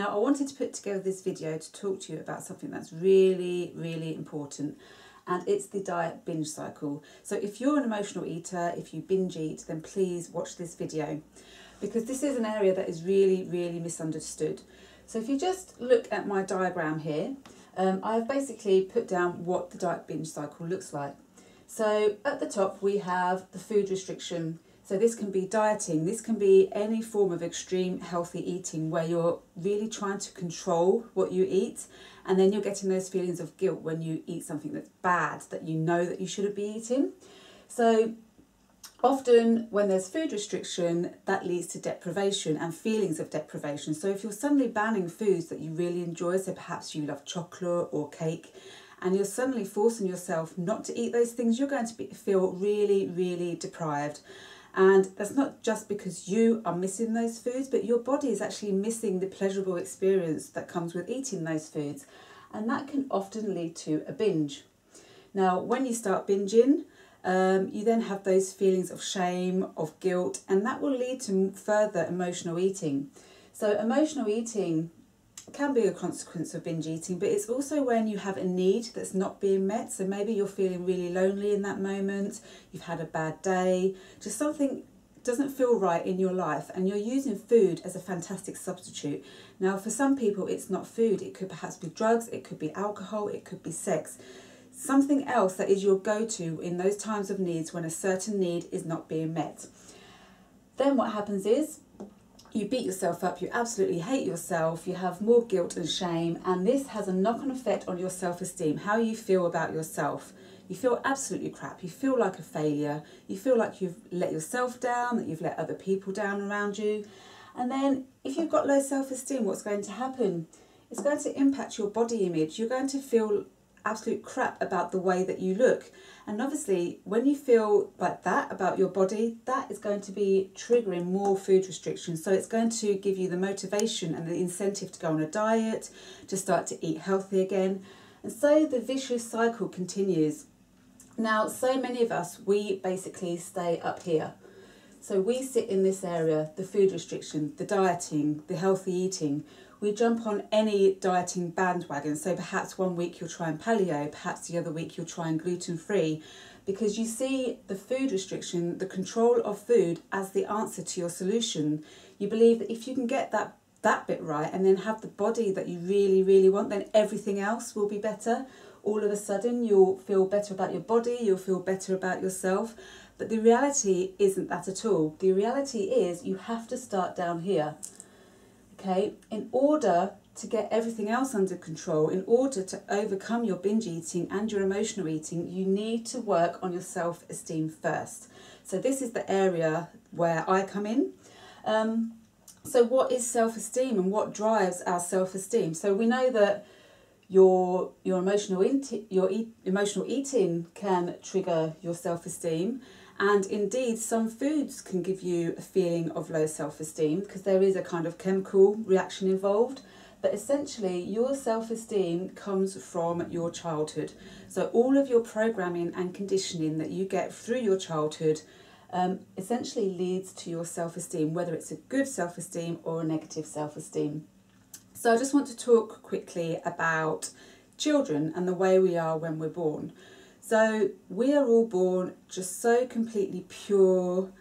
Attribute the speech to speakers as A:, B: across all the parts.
A: Now, I wanted to put together this video to talk to you about something that's really, really important, and it's the diet binge cycle. So if you're an emotional eater, if you binge eat, then please watch this video, because this is an area that is really, really misunderstood. So if you just look at my diagram here, I've basically put down what the diet binge cycle looks like. So at the top we have the food restriction. So this can be dieting, this can be any form of extreme healthy eating where you're really trying to control what you eat, and then you're getting those feelings of guilt when you eat something that's bad, that you know that you shouldn't be eating. So often when there's food restriction, that leads to deprivation and feelings of deprivation. So if you're suddenly banning foods that you really enjoy, so perhaps you love chocolate or cake, and you're suddenly forcing yourself not to eat those things, you're going to feel really, really deprived. And that's not just because you are missing those foods, but your body is actually missing the pleasurable experience that comes with eating those foods. And that can often lead to a binge. Now, when you start binging, you then have those feelings of shame, of guilt, and that will lead to further emotional eating. So emotional eating can be a consequence of binge eating, but it's also when you have a need that's not being met. So maybe you're feeling really lonely in that moment, you've had a bad day, just something doesn't feel right in your life, and you're using food as a fantastic substitute. Now, for some people it's not food, it could perhaps be drugs, it could be alcohol, it could be sex. Something else that is your go-to in those times of needs when a certain need is not being met. Then what happens is you beat yourself up, you absolutely hate yourself, you have more guilt and shame, and this has a knock-on effect on your self-esteem, how you feel about yourself. You feel absolutely crap, you feel like a failure, you feel like you've let yourself down, that you've let other people down around you. And then if you've got low self-esteem, what's going to happen? It's going to impact your body image. You're going to feel absolute crap about the way that you look. And obviously when you feel like that about your body, that is going to be triggering more food restrictions. So it's going to give you the motivation and the incentive to go on a diet, to start to eat healthy again. And so the vicious cycle continues. Now, so many of us, we basically stay up here. So we sit in this area, the food restriction, the dieting, the healthy eating. We jump on any dieting bandwagon. So perhaps one week you'll try and paleo, perhaps the other week you'll try and gluten-free, because you see the food restriction, the control of food, as the answer to your solution. You believe that if you can get that bit right and then have the body that you really, really want, then everything else will be better. All of a sudden you'll feel better about your body, you'll feel better about yourself. But the reality isn't that at all. The reality is you have to start down here. Okay, in order to get everything else under control, in order to overcome your binge eating and your emotional eating, you need to work on your self-esteem first. So this is the area where I come in. So what is self-esteem and what drives our self-esteem? So we know that your emotional eating can trigger your self-esteem. And indeed, some foods can give you a feeling of low self-esteem because there is a kind of chemical reaction involved. But essentially, your self-esteem comes from your childhood. So all of your programming and conditioning that you get through your childhood essentially leads to your self-esteem, whether it's a good self-esteem or a negative self-esteem. So I just want to talk quickly about children and the way we are when we're born. So we are all born just so completely pure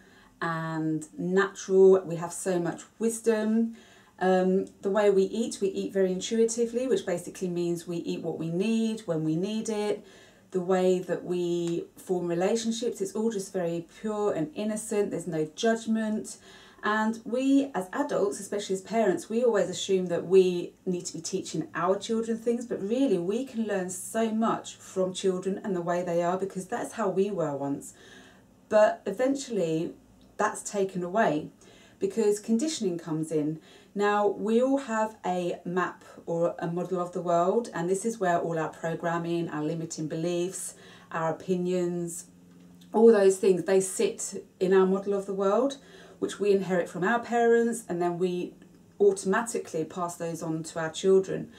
A: and natural. We have so much wisdom. The way we eat very intuitively, which basically means we eat what we need when we need it. The way that we form relationships, it's all just very pure and innocent. There's no judgment. And we as adults, especially as parents, we always assume that we need to be teaching our children things, but really we can learn so much from children and the way they are, because that's how we were once. But eventually that's taken away because conditioning comes in. Now, we all have a map or a model of the world, and this is where all our programming, our limiting beliefs, our opinions, all those things, they sit in our model of the world, which we inherit from our parents, and then we automatically pass those on to our children.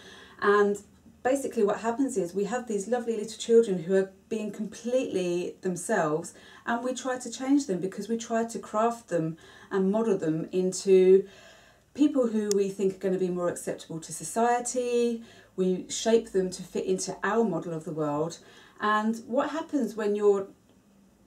A: And basically what happens is we have these lovely little children who are being completely themselves, and we try to change them because we try to craft them and model them into people who we think are going to be more acceptable to society. We shape them to fit into our model of the world. And what happens when you're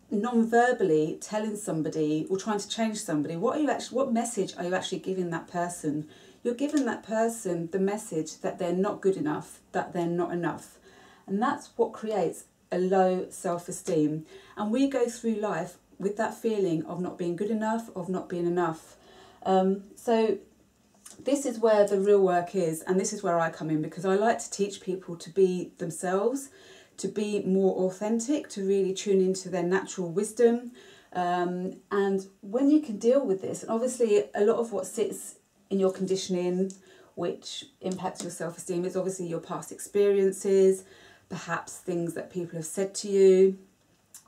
A: non-verbally telling somebody or trying to change somebody, what message are you actually giving that person? You're giving that person the message that they're not good enough, that they're not enough. And that's what creates a low self-esteem. And we go through life with that feeling of not being good enough, of not being enough. So this is where the real work is, and this is where I come in, because I like to teach people to be themselves, to be more authentic, to really tune into their natural wisdom. And when you can deal with this, and obviously a lot of what sits in your conditioning, which impacts your self-esteem, is obviously your past experiences, perhaps things that people have said to you.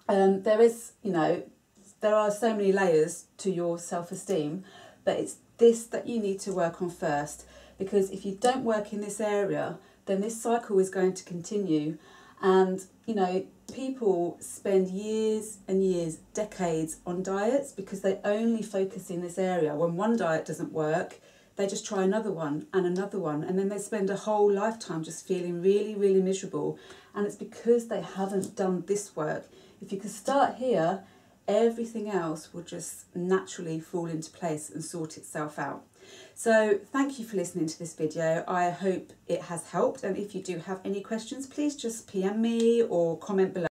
A: There are so many layers to your self-esteem, but it's this that you need to work on first, because if you don't work in this area, then this cycle is going to continue. And people spend years and years, decades on diets because they only focus in this area. When one diet doesn't work, they just try another one, and then they spend a whole lifetime just feeling really, really miserable. And it's because they haven't done this work. If you could start here, everything else will just naturally fall into place and sort itself out. So thank you for listening to this video. I hope it has helped, and if you do have any questions, please just PM me or comment below.